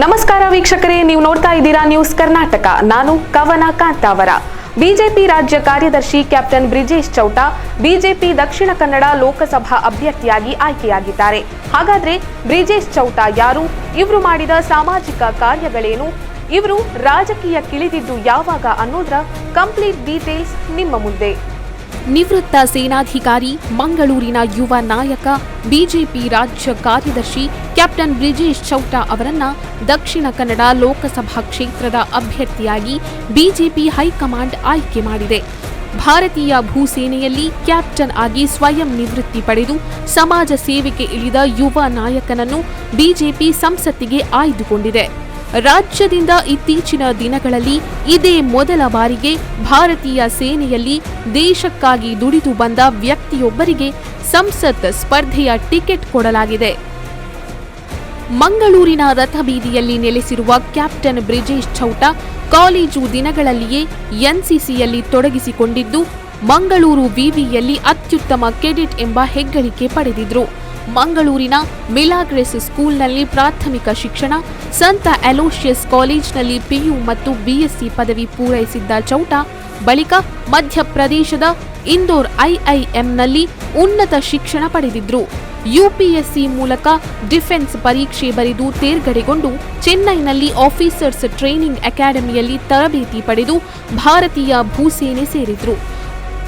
ನಮಸ್ಕಾರ ವೀಕ್ಷಕರೇ, ನೀವು ನೋಡ್ತಾ ಇದ್ದೀರಾ ನ್ಯೂಸ್ ಕರ್ನಾಟಕ. ನಾನು ಕವನ ಕಾಂತಾವರ. ಬಿಜೆಪಿ ರಾಜ್ಯ ಕಾರ್ಯದರ್ಶಿ ಕ್ಯಾಪ್ಟನ್ ಬ್ರಿಜೇಶ್ ಚೌಟ ಬಿಜೆಪಿ ದಕ್ಷಿಣ ಕನ್ನಡ ಲೋಕಸಭಾ ಅಭ್ಯರ್ಥಿಯಾಗಿ ಆಯ್ಕೆಯಾಗಿದ್ದಾರೆ. ಹಾಗಾದ್ರೆ ಬ್ರಿಜೇಶ್ ಚೌಟ ಯಾರು? ಇವರು ಮಾಡಿದ ಸಾಮಾಜಿಕ ಕಾರ್ಯಗಳೇನು? ಇವರು ರಾಜಕೀಯಕ್ಕಿಳಿದಿದ್ದು ಯಾವಾಗ ಅನ್ನೋದರ ಕಂಪ್ಲೀಟ್ ಡೀಟೇಲ್ಸ್ ನಿಮ್ಮ ಮುಂದೆ. ನಿವೃತ್ತ ಸೇನಾಧಿಕಾರಿ, ಮಂಗಳೂರಿನ ಯುವ ನಾಯಕ, ಬಿಜೆಪಿ ರಾಜ್ಯ ಕಾರ್ಯದರ್ಶಿ ಕ್ಯಾಪ್ಟನ್ ಬ್ರಿಜೇಶ್ ಚೌಟ ಅವರನ್ನ ದಕ್ಷಿಣ ಕನ್ನಡ ಲೋಕಸಭಾ ಕ್ಷೇತ್ರದ ಅಭ್ಯರ್ಥಿಯಾಗಿ ಬಿಜೆಪಿ ಹೈಕಮಾಂಡ್ ಆಯ್ಕೆ ಮಾಡಿದೆ. ಭಾರತೀಯ ಭೂಸೇನೆಯಲ್ಲಿ ಕ್ಯಾಪ್ಟನ್ ಆಗಿ ಸ್ವಯಂ ನಿವೃತ್ತಿ ಪಡೆದು ಸಮಾಜ ಸೇವೆಗೆ ಇಳಿದ ಯುವ ನಾಯಕನನ್ನು ಬಿಜೆಪಿ ಸಂಸತ್ತಿಗೆ ಆಯ್ದುಕೊಂಡಿದೆ. ರಾಜ್ಯದಿಂದ ಇತ್ತೀಚಿನ ದಿನಗಳಲ್ಲಿ ಇದೇ ಮೊದಲ ಬಾರಿಗೆ ಭಾರತೀಯ ಸೇನೆಯಲ್ಲಿ ದೇಶಕ್ಕಾಗಿ ದುಡಿದು ಬಂದ ವ್ಯಕ್ತಿಯೊಬ್ಬರಿಗೆ ಸಂಸತ್ ಸ್ಪರ್ಧೆಯ ಟಿಕೆಟ್ ಕೊಡಲಾಗಿದೆ. ಮಂಗಳೂರಿನ ರಥಬೀದಿಯಲ್ಲಿ ನೆಲೆಸಿರುವ ಕ್ಯಾಪ್ಟನ್ ಬ್ರಿಜೇಶ್ ಚೌಟ ಕಾಲೇಜು ದಿನಗಳಲ್ಲಿಯೇ ಎನ್ಸಿಸಿಯಲ್ಲಿ ತೊಡಗಿಸಿಕೊಂಡಿದ್ದು ಮಂಗಳೂರು ವಿವಿಯಲ್ಲಿ ಅತ್ಯುತ್ತಮ ಕೆಡೆಟ್ ಎಂಬ ಹೆಗ್ಗಳಿಕೆ ಪಡೆದಿದ್ರು. ಮಂಗಳೂರಿನ ಮಿಲಾಗ್ರೆಸ್ ಸ್ಕೂಲ್ನಲ್ಲಿ ಪ್ರಾಥಮಿಕ ಶಿಕ್ಷಣ, ಸಂತ ಅಲೋಷಿಯಸ್ ಕಾಲೇಜಿನಲ್ಲಿ ಪಿಯು ಮತ್ತು ಬಿಎಸ್ಸಿ ಪದವಿ ಪೂರೈಸಿದ್ದ ಚೌಟ ಬಳಿಕ ಮಧ್ಯಪ್ರದೇಶದ ಇಂದೋರ್ ಐಐಎಂನಲ್ಲಿ ಉನ್ನತ ಶಿಕ್ಷಣ ಪಡೆದಿದ್ರು. ಯುಪಿಎಸ್ಸಿ ಮೂಲಕ ಡಿಫೆನ್ಸ್ ಪರೀಕ್ಷೆ ಬರೆದು ತೇರ್ಗಡೆಗೊಂಡು ಚೆನ್ನೈನಲ್ಲಿ ಆಫೀಸರ್ಸ್ ಟ್ರೈನಿಂಗ್ ಅಕಾಡೆಮಿಯಲ್ಲಿ ತರಬೇತಿ ಪಡೆದು ಭಾರತೀಯ ಭೂಸೇನೆ ಸೇರಿದ್ರು.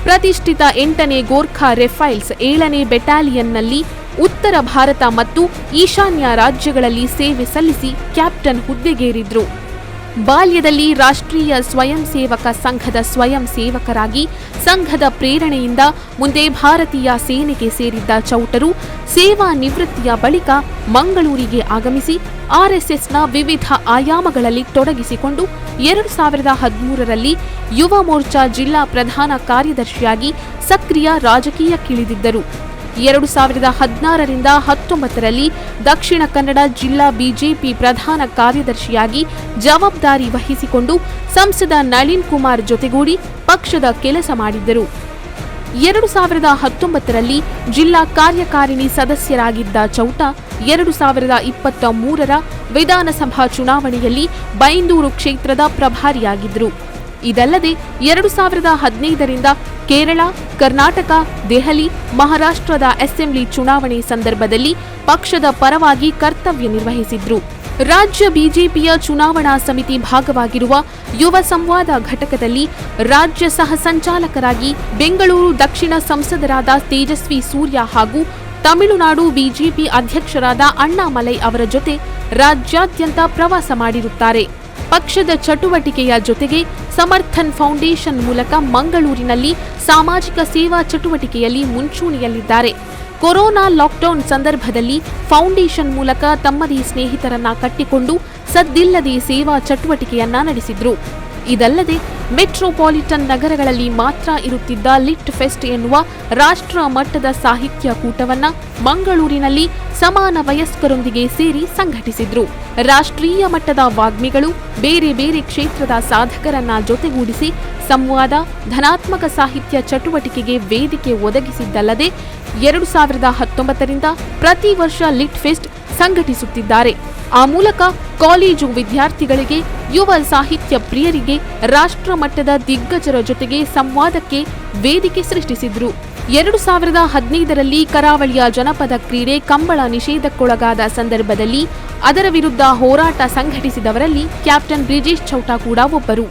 ಪ್ರತಿಷ್ಠಿತ 8ನೇ ಗೋರ್ಖಾ ರೆಫೈಲ್ಸ್ 7ನೇ ಬೆಟಾಲಿಯನ್ನಲ್ಲಿ ಉತ್ತರ ಭಾರತ ಮತ್ತು ಈಶಾನ್ಯ ರಾಜ್ಯಗಳಲ್ಲಿ ಸೇವೆ ಸಲ್ಲಿಸಿ ಕ್ಯಾಪ್ಟನ್ ಹುದ್ದೆಗೇರಿದ್ರು. ಬಾಲ್ಯದಲ್ಲಿ ರಾಷ್ಟ್ರೀಯ ಸ್ವಯಂ ಸೇವಕ ಸಂಘದ ಸ್ವಯಂ ಸೇವಕರಾಗಿ ಸಂಘದ ಪ್ರೇರಣೆಯಿಂದ ಮುಂದೆ ಭಾರತೀಯ ಸೇನೆಗೆ ಸೇರಿದ್ದ ಚೌಟರು ಸೇವಾ ನಿವೃತ್ತಿಯ ಬಳಿಕ ಮಂಗಳೂರಿಗೆ ಆಗಮಿಸಿ ಆರ್ಎಸ್ಎಸ್ನ ವಿವಿಧ ಆಯಾಮಗಳಲ್ಲಿ ತೊಡಗಿಸಿಕೊಂಡು 2013ರಲ್ಲಿ ಯುವ ಮೋರ್ಚಾ ಜಿಲ್ಲಾ ಪ್ರಧಾನ ಕಾರ್ಯದರ್ಶಿಯಾಗಿ ಸಕ್ರಿಯ ರಾಜಕೀಯಕ್ಕಿಳಿದಿದ್ದರು. 2016ರಿಂದ 19ರಲ್ಲಿ ದಕ್ಷಿಣ ಕನ್ನಡ ಜಿಲ್ಲಾ ಬಿಜೆಪಿ ಪ್ರಧಾನ ಕಾರ್ಯದರ್ಶಿಯಾಗಿ ಜವಾಬ್ದಾರಿ ವಹಿಸಿಕೊಂಡು ಸಂಸದ ನಳಿನ್ ಕುಮಾರ್ ಜೊತೆಗೂಡಿ ಪಕ್ಷದ ಕೆಲಸ ಮಾಡಿದ್ದರು. 2019ರಲ್ಲಿ ಜಿಲ್ಲಾ ಕಾರ್ಯಕಾರಿಣಿ ಸದಸ್ಯರಾಗಿದ್ದ ಚೌಟ 2023ರ ವಿಧಾನಸಭಾ ಚುನಾವಣೆಯಲ್ಲಿ ಬೈಂದೂರು ಕ್ಷೇತ್ರದ ಪ್ರಭಾರಿಯಾಗಿದ್ದರು. ಇದಲ್ಲದೆ 2015ರಿಂದ ಕೇರಳ, ಕರ್ನಾಟಕ, ದೆಹಲಿ, ಮಹಾರಾಷ್ಟ್ರದ ಅಸೆಂಬ್ಲಿ ಚುನಾವಣೆ ಸಂದರ್ಭದಲ್ಲಿ ಪಕ್ಷದ ಪರವಾಗಿ ಕರ್ತವ್ಯ ನಿರ್ವಹಿಸಿದ್ರು. ರಾಜ್ಯ ಬಿಜೆಪಿಯ ಚುನಾವಣಾ ಸಮಿತಿ ಭಾಗವಾಗಿರುವ ಯುವ ಸಂವಾದ ಘಟಕದಲ್ಲಿ ರಾಜ್ಯ ಸಹ ಸಂಚಾಲಕರಾಗಿ ಬೆಂಗಳೂರು ದಕ್ಷಿಣ ಸಂಸದರಾದ ತೇಜಸ್ವಿ ಸೂರ್ಯ ಹಾಗೂ ತಮಿಳುನಾಡು ಬಿಜೆಪಿ ಅಧ್ಯಕ್ಷರಾದ ಅಣ್ಣಾಮಲೈ ಅವರ ಜೊತೆ ರಾಜ್ಯಾದ್ಯಂತ ಪ್ರವಾಸ ಮಾಡಿರುತ್ತಾರೆ. ಪಕ್ಷದ ಚಟುವಟಿಕೆಯ ಜೊತೆಗೆ ಸಮರ್ಥನ್ ಫೌಂಡೇಶನ್ ಮೂಲಕ ಮಂಗಳೂರಿನಲ್ಲಿ ಸಾಮಾಜಿಕ ಸೇವಾ ಚಟುವಟಿಕೆಯಲ್ಲಿ ಮುಂಚೂಣಿಯಲ್ಲಿದ್ದಾರೆ. ಕೊರೋನಾ ಲಾಕ್ಡೌನ್ ಸಂದರ್ಭದಲ್ಲಿ ಫೌಂಡೇಶನ್ ಮೂಲಕ ತಮ್ಮದೇ ಸ್ನೇಹಿತರನ್ನ ಕಟ್ಟಿಕೊಂಡು ಸದ್ದಿಲ್ಲದೆ ಸೇವಾ ಚಟುವಟಿಕೆಯನ್ನ ನಡೆಸಿದ್ರು. ಇದಲ್ಲದೆ ಮೆಟ್ರೋಪಾಲಿಟನ್ ನಗರಗಳಲ್ಲಿ ಮಾತ್ರ ಇರುತ್ತಿದ್ದ ಲಿಟ್ ಫೆಸ್ಟ್ ಎನ್ನುವ ರಾಷ್ಟ್ರ ಮಟ್ಟದ ಸಾಹಿತ್ಯ ಕೂಟವನ್ನ ಮಂಗಳೂರಿನಲ್ಲಿ ಸಮಾನ ವಯಸ್ಕರೊಂದಿಗೆ ಸೇರಿ ಸಂಘಟಿಸಿದ್ರು. ರಾಷ್ಟ್ರೀಯ ಮಟ್ಟದ ವಾಗ್ಮಿಗಳು, ಬೇರೆ ಬೇರೆ ಕ್ಷೇತ್ರದ ಸಾಧಕರನ್ನ ಜೊತೆಗೂಡಿಸಿ ಸಂವಾದ, ಧನಾತ್ಮಕ ಸಾಹಿತ್ಯ ಚಟುವಟಿಕೆಗೆ ವೇದಿಕೆ ಒದಗಿಸಿದ್ದಲ್ಲದೆ 2019ರಿಂದ ಪ್ರತಿ ವರ್ಷ ಲಿಟ್ ಫೆಸ್ಟ್ ಸಂಘಟಿಸುತ್ತಿದ್ದಾರೆ. ಆ ಮೂಲಕ ಕಾಲೇಜು ವಿದ್ಯಾರ್ಥಿಗಳಿಗೆ, ಯುವ ಸಾಹಿತ್ಯ ಪ್ರಿಯರಿಗೆ ರಾಷ್ಟ್ರ ಮಟ್ಟದ ದಿಗ್ಗಜರ ಜೊತೆಗೆ ಸಂವಾದಕ್ಕೆ ವೇದಿಕೆ ಸೃಷ್ಟಿಸಿದ್ರು. 2015ರಲ್ಲಿ ಕರಾವಳಿಯ ಜನಪದ ಕ್ರೀಡೆ ಕಂಬಳ ನಿಷೇಧಕ್ಕೊಳಗಾದ ಸಂದರ್ಭದಲ್ಲಿ ಅದರ ವಿರುದ್ಧ ಹೋರಾಟ ಸಂಘಟಿಸಿದವರಲ್ಲಿ ಕ್ಯಾಪ್ಟನ್ ಬ್ರಿಜೇಶ್ ಚೌಟ ಕೂಡ ಒಬ್ಬರು.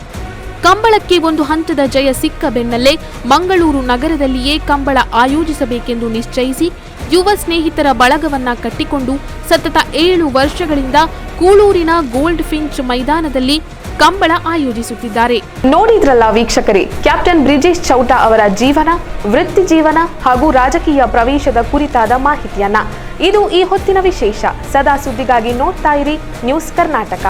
ಕಂಬಳಕ್ಕೆ ಒಂದು ಹಂತದ ಜಯ ಸಿಕ್ಕ ಬೆನ್ನಲ್ಲೇ ಮಂಗಳೂರು ನಗರದಲ್ಲಿಯೇ ಕಂಬಳ ಆಯೋಜಿಸಬೇಕೆಂದು ನಿಶ್ಚಯಿಸಿ ಯುವ ಸ್ನೇಹಿತರ ಬಳಗವನ್ನ ಕಟ್ಟಿಕೊಂಡು ಸತತ 7 ವರ್ಷಗಳಿಂದ ಕೂಳೂರಿನ ಗೋಲ್ಡ್ ಫಿಂಚ್ ಮೈದಾನದಲ್ಲಿ ಕಂಬಳ ಆಯೋಜಿಸುತ್ತಿದ್ದಾರೆ. ನೋಡಿದ್ರಲ್ಲ ವೀಕ್ಷಕರೇ, ಕ್ಯಾಪ್ಟನ್ ಬ್ರಿಜೇಶ್ ಚೌಟ ಅವರ ಜೀವನ, ವೃತ್ತಿ ಜೀವನ ಹಾಗೂ ರಾಜಕೀಯ ಪ್ರವೇಶದ ಕುರಿತಾದ ಮಾಹಿತಿಯನ್ನ. ಇದು ಈ ಹೊತ್ತಿನ ವಿಶೇಷ. ಸದಾ ಸುದ್ದಿಗಾಗಿ ನೋಡ್ತಾ ಇರಿ ನ್ಯೂಸ್ ಕರ್ನಾಟಕ.